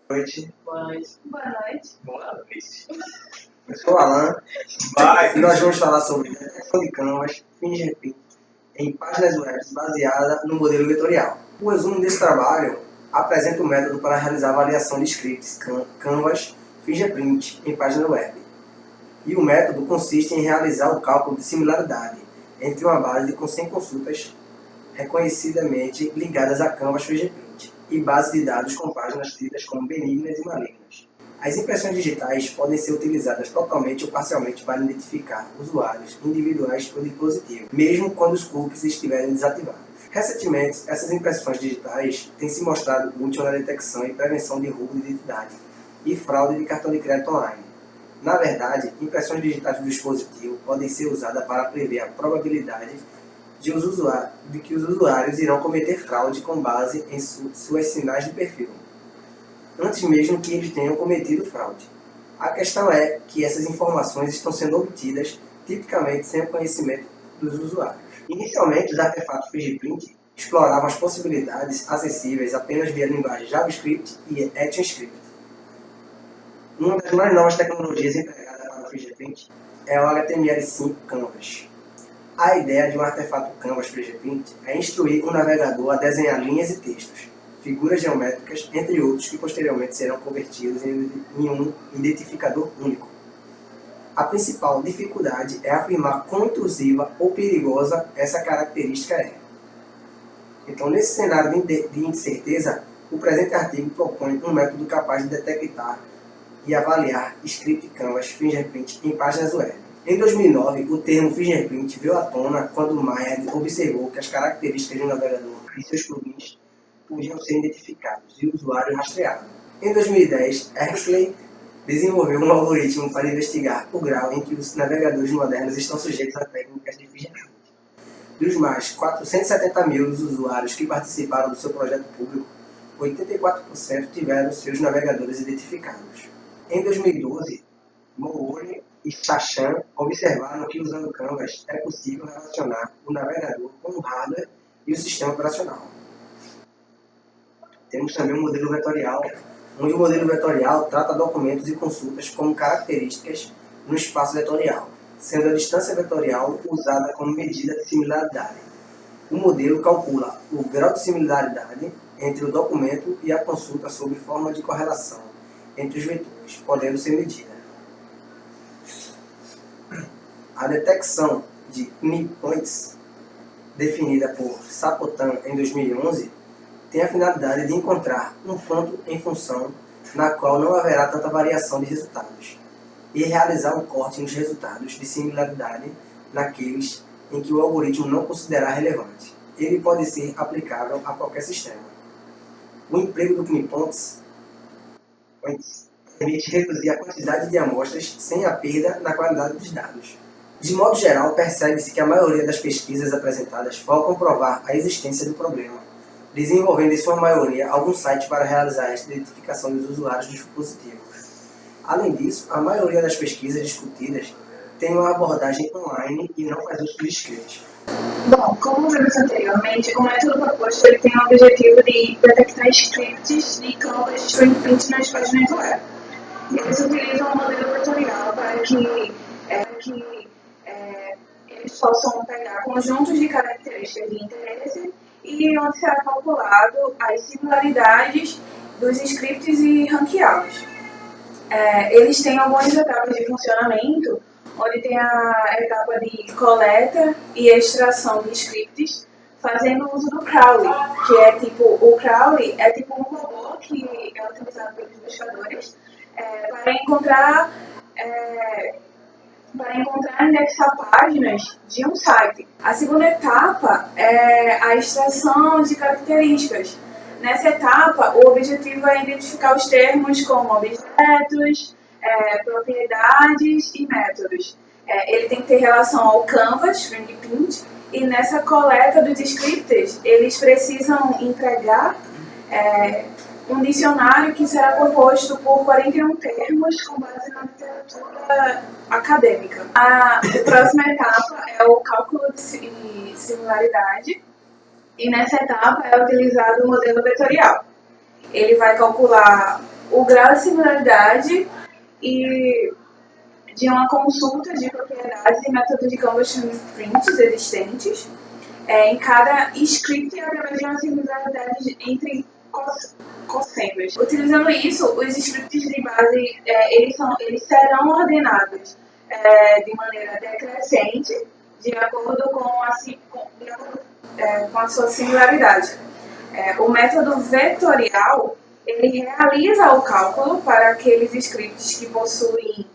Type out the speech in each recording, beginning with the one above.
noite. Boa noite. Boa noite. Boa noite. Eu sou o Alan Vai. e nós vamos falar sobre detecção de canvas, fingerprint, em páginas web baseada no modelo vetorial. O resumo desse trabalho apresenta o método para realizar a avaliação de scripts canvas, fingerprint em página web. E o método consiste em realizar o cálculo de similaridade entre uma base com 100 consultas reconhecidamente ligadas a canvas fingerprint e bases de dados com páginas tidas como benignas e malignas. As impressões digitais podem ser utilizadas totalmente ou parcialmente para identificar usuários individuais ou dispositivos, mesmo quando os cookies estiverem desativados. Recentemente, essas impressões digitais têm se mostrado úteis na detecção e prevenção de roubo de identidade e fraude de cartão de crédito online. Na verdade, impressões digitais do dispositivo podem ser usadas para prever a probabilidade de que os usuários irão cometer fraude com base em suas sinais de perfil, antes mesmo que eles tenham cometido fraude. A questão é que essas informações estão sendo obtidas tipicamente sem o conhecimento dos usuários. Inicialmente, os artefatos fingerprint exploravam as possibilidades acessíveis apenas via linguagem JavaScript e ActionScript. Uma das mais novas tecnologias empregadas para o fingerprint é o HTML5 Canvas. A ideia de um artefato Canvas fingerprint é instruir o navegador a desenhar linhas e textos, figuras geométricas, entre outros, que posteriormente serão convertidos em um identificador único. A principal dificuldade é afirmar quão intrusiva ou perigosa essa característica é. Então, nesse cenário de incerteza, o presente artigo propõe um método capaz de detectar e avaliar script Canvas fingerprint em páginas web. Em 2009, o termo fingerprint veio à tona quando Mayad observou que as características de um navegador e seus plugins podiam ser identificados e o usuário rastreado. Em 2010, Exley desenvolveu um algoritmo para investigar o grau em que os navegadores modernos estão sujeitos a técnicas de fingerprint. Dos mais 470 mil usuários que participaram do seu projeto público, 84% tiveram seus navegadores identificados. Em 2012, Moore e Sachan observaram que usando Canvas é possível relacionar o navegador com o hardware e o sistema operacional. Temos também o modelo vetorial, onde o modelo vetorial trata documentos e consultas como características no espaço vetorial, sendo a distância vetorial usada como medida de similaridade. O modelo calcula o grau de similaridade entre o documento e a consulta sob forma de correlação entre os vetores, podendo ser medida. A detecção de knee-points, definida por Sapotan em 2011, tem a finalidade de encontrar um ponto em função na qual não haverá tanta variação de resultados e realizar um corte nos resultados de similaridade naqueles em que o algoritmo não considerar relevante. Ele pode ser aplicável a qualquer sistema. O emprego do knee-points permite reduzir a quantidade de amostras sem a perda na qualidade dos dados. De modo geral, percebe-se que a maioria das pesquisas apresentadas focam comprovar a existência do problema, desenvolvendo em sua maioria algum site para realizar a identificação dos usuários dos dispositivos. Além disso, a maioria das pesquisas discutidas tem uma abordagem online e não faz uso de scripts. Bom, como vimos anteriormente, o método proposto ele tem o objetivo de detectar scripts de Canvas fingerprint nas páginas web. Eles utilizam um modelo vetorial para que eles possam pegar conjuntos de características de interesse e onde será calculado as similaridades dos scripts e ranqueá-los. Eles têm algumas etapas de funcionamento, onde tem a etapa de coleta e extração de scripts, fazendo uso do crawling, que é tipo, o crawling é tipo um robô que é utilizado pelos buscadores para encontrar e indexar páginas de um site. A segunda etapa é a extração de características. Nessa etapa, o objetivo é identificar os termos como objetos, propriedades e métodos. Ele tem que ter relação ao Canvas, fingerprint, e nessa coleta dos scripts, eles precisam entregar um dicionário que será composto por 41 termos com base na literatura acadêmica. A próxima etapa é o cálculo de similaridade, e nessa etapa é utilizado o modelo vetorial. Ele vai calcular o grau de similaridade e de uma consulta de propriedades e métodos de combustion prints existentes em cada script através de uma similaridade entre cossembras. Utilizando isso, os scripts de base eles serão ordenados de maneira decrescente de acordo com a sua similaridade. O método vetorial ele realiza o cálculo para aqueles scripts que possuem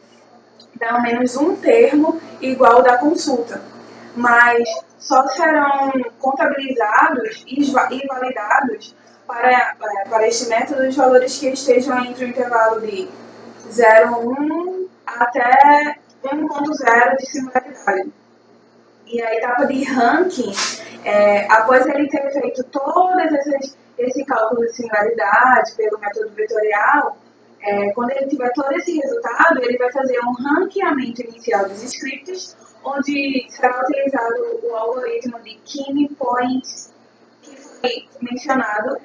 pelo menos um termo igual ao da consulta, mas só serão contabilizados e validados para este método os valores que estejam entre o intervalo de 0,1 até 1,0 de similaridade. E a etapa de ranking, após ele ter feito todo esse cálculo de similaridade pelo método vetorial, quando ele tiver todo esse resultado, ele vai fazer um ranqueamento inicial dos scripts, onde será utilizado o algoritmo de Key Points, que foi mencionado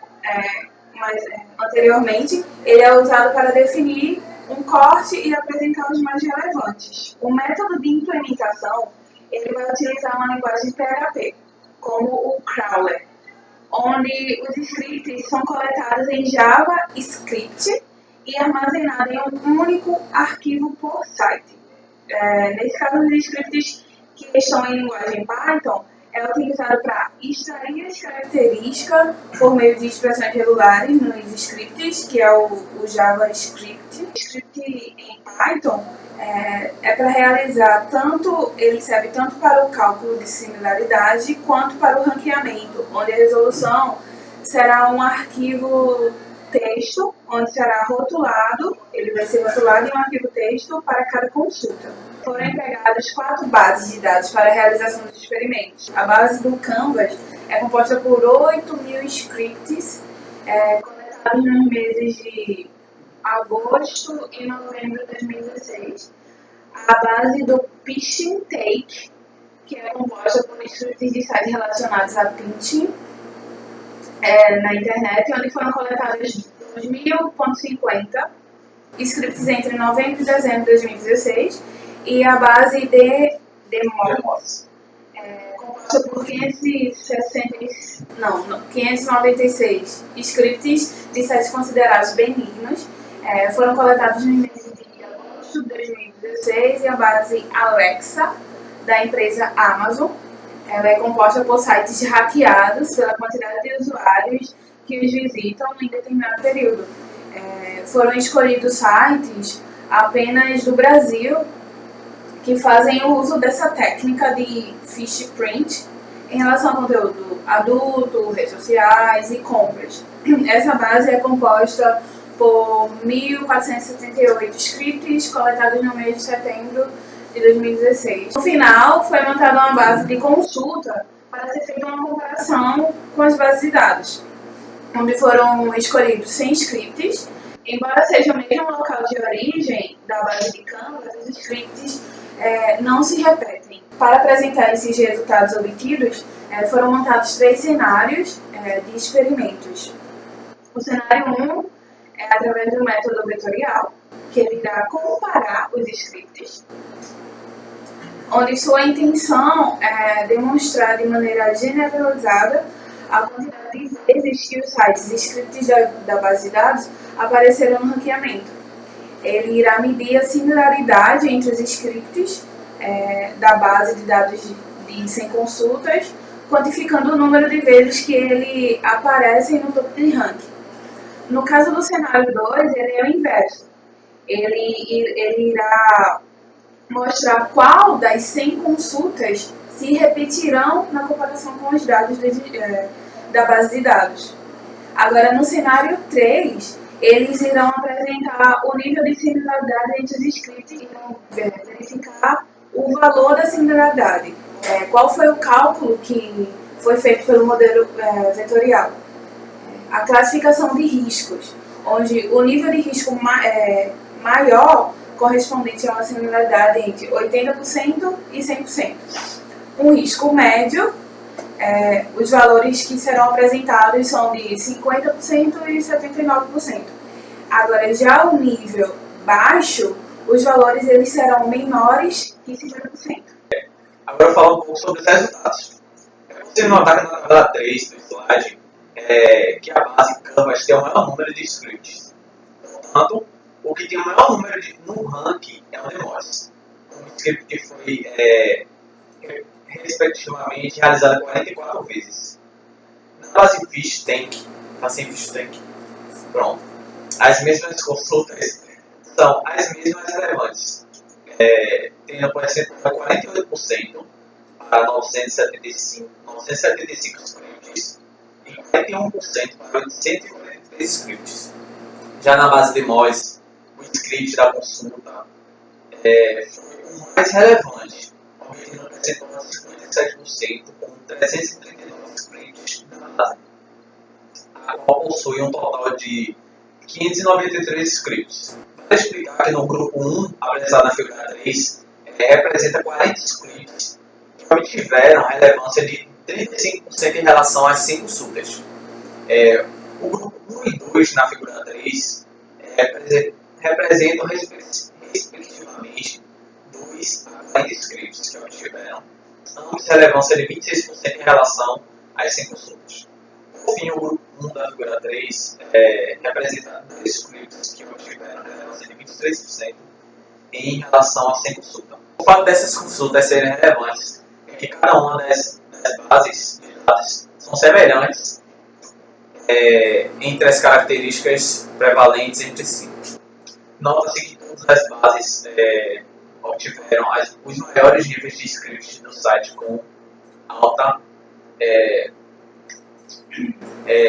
anteriormente. Ele é usado para definir um corte e apresentar os mais relevantes. O método de implementação ele vai utilizar uma linguagem PHP, como o crawler, onde os scripts são coletados em JavaScript e armazenados em um único arquivo por site. Nesse caso, os scripts que estão em linguagem Python é utilizado para extrair as características por meio de expressões regulares nos scripts, que é o JavaScript. O script em Python é para realizar ele serve tanto para o cálculo de similaridade quanto para o ranqueamento, onde a resolução será um arquivo texto, onde será rotulado, ele vai ser rotulado em um arquivo texto para cada consulta. Foram empregadas 4 bases de dados para a realização dos experimentos. A base do Canvas é composta por 8.000 scripts coletados nos meses de agosto e novembro de 2016. A base do Pitching Take, que é composta por scripts de sites relacionados a pitching na internet, onde foram coletados 2.050 scripts entre novembro e dezembro de 2016, e a base de Demos, composta por 596 scripts de sites considerados benignos, foram coletados no mês de agosto de 2016, e a base Alexa, da empresa Amazon. Ela é composta por sites hackeados pela quantidade de usuários que os visitam em determinado período. Foram escolhidos sites apenas do Brasil que fazem o uso dessa técnica de fish print em relação ao conteúdo adulto, redes sociais e compras. Essa base é composta por 1.478 scripts coletados no mês de setembro de 2016. No final, foi montada uma base de consulta para ser feita uma comparação com as bases de dados, onde foram escolhidos 100 scripts. Embora seja o mesmo local de origem da base de Canvas, os scripts não se repetem. Para apresentar esses resultados obtidos, foram montados 3 cenários de experimentos. O cenário 1 é através do método vetorial, que ele irá comparar os scripts, onde sua intenção é demonstrar de maneira generalizada a quantidade de vezes que os sites e scripts da base de dados apareceram no ranqueamento. Ele irá medir a similaridade entre os scripts da base de dados de 100 consultas, quantificando o número de vezes que ele aparece no topo de ranking. No caso do cenário 2, ele é o inverso. Ele irá mostrar qual das 100 consultas se repetirão na comparação com os dados da base de dados. Agora, no cenário 3, eles irão apresentar o nível de similaridade entre os scripts e irão verificar o valor da similaridade. Qual foi o cálculo que foi feito pelo modelo vetorial? A classificação de riscos, onde o nível de risco maior correspondente a uma similaridade entre 80% e 100%. Um risco médio, os valores que serão apresentados são de 50% e 79%. Agora, já o nível baixo, os valores eles serão menores que 50%. Agora falar um pouco sobre os resultados. Você notar que na tabela 3 do slide, que a base Canvas tem o maior número de scripts. Portanto, o que tem o maior número no ranking é o Nemoz. Um script que foi respectivamente realizado 44 vezes. Na base Fish Tank, tá sem Fish Tank, pronto. As mesmas consultas são as mesmas relevantes, tendo a percentual 48% para 975 scripts e 41% para 843 scripts. Já na base de Moz, o script da consulta foi o mais relevante, obtendo a percentual de 57% com 339 scripts na base, a qual possui um total de 593 scripts. Para explicar que no grupo 1, apresentado na figura 3, representa 40 scripts que obtiveram relevância de 35% em relação às 100 consultas. O grupo 1 e 2, na figura 3, representam respectivamente 2 a 40 scripts que obtiveram ambos relevância de 26% em relação às 100 consultas. Por fim, o grupo 1 da figura 3 representa 2 scripts que obtiveram relevância de 23% em relação a 100 consultas. O fato dessas consultas serem relevantes é que cada uma das bases de dados são semelhantes entre as características prevalentes entre si. Nota-se que todas as bases obtiveram os maiores níveis de scripts do site com alta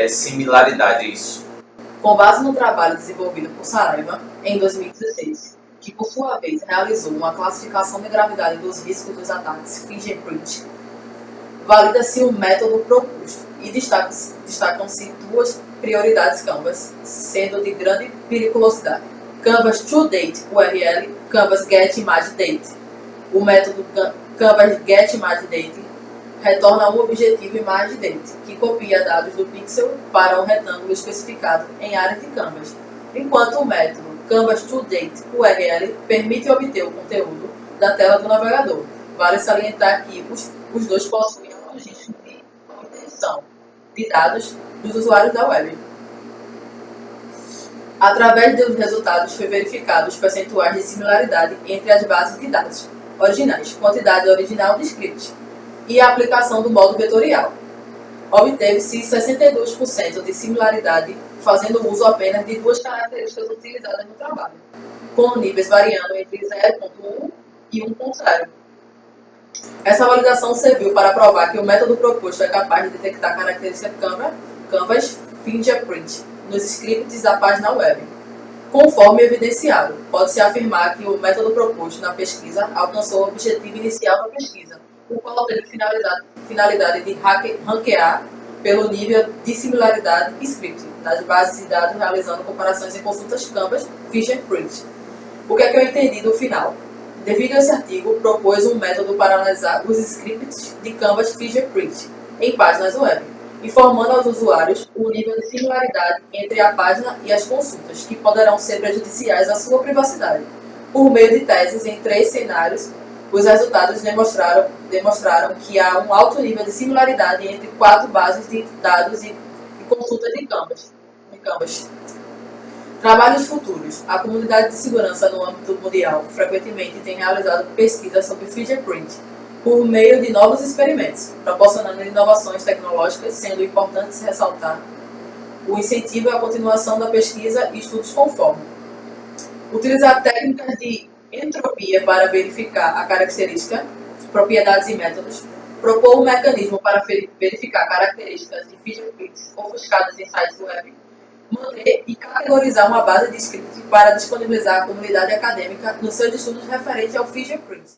similaridade a isso. Com base no trabalho desenvolvido por Saraiva em 2016, que por sua vez realizou uma classificação de gravidade dos riscos dos ataques fingerprint, valida-se o método proposto e destacam-se duas prioridades Canvas, sendo de grande periculosidade: Canvas TrueDate URL, Canvas GetImageDate. O método Canvas GetImageDate retorna um objetivo ImageDate, que copia dados do pixel para um retângulo especificado em área de Canvas, enquanto o método Canvas TrueDate URL permite obter o conteúdo da tela do navegador. Vale salientar que os dois possuem um registro de obtenção de dados dos usuários da web. Através dos resultados foi verificado os percentuais de similaridade entre as bases de dados originais, quantidade original de script, e a aplicação do modo vetorial. Obteve-se 62% de similaridade, fazendo uso apenas de duas características utilizadas no trabalho, com níveis variando entre 0.1 e 1.0. Essa validação serviu para provar que o método proposto é capaz de detectar características Canvas Fingerprint nos scripts da página web. Conforme evidenciado, pode-se afirmar que o método proposto na pesquisa alcançou o objetivo inicial da pesquisa, o qual teve finalidade de ranquear pelo nível de similaridade script das bases de dados, realizando comparações em consultas Canvas Fingerprint. O que é que eu entendi do final? Devido a esse artigo, propôs um método para analisar os scripts de Canvas Fingerprint em páginas web, informando aos usuários o nível de similaridade entre a página e as consultas, que poderão ser prejudiciais à sua privacidade. Por meio de teses em 3 cenários, os resultados demonstraram que há um alto nível de similaridade entre 4 bases de dados e consultas de Canvas. Trabalhos futuros. A comunidade de segurança no âmbito mundial frequentemente tem realizado pesquisas sobre fingerprint por meio de novos experimentos, proporcionando inovações tecnológicas, sendo importante ressaltar o incentivo à continuação da pesquisa e estudos conforme. Utilizar técnicas de entropia para verificar a característica, propriedades e métodos, propor um mecanismo para verificar características de fingerprints ofuscadas em sites web, manter e categorizar uma base de script para disponibilizar à comunidade acadêmica nos seus estudos referentes ao fingerprint.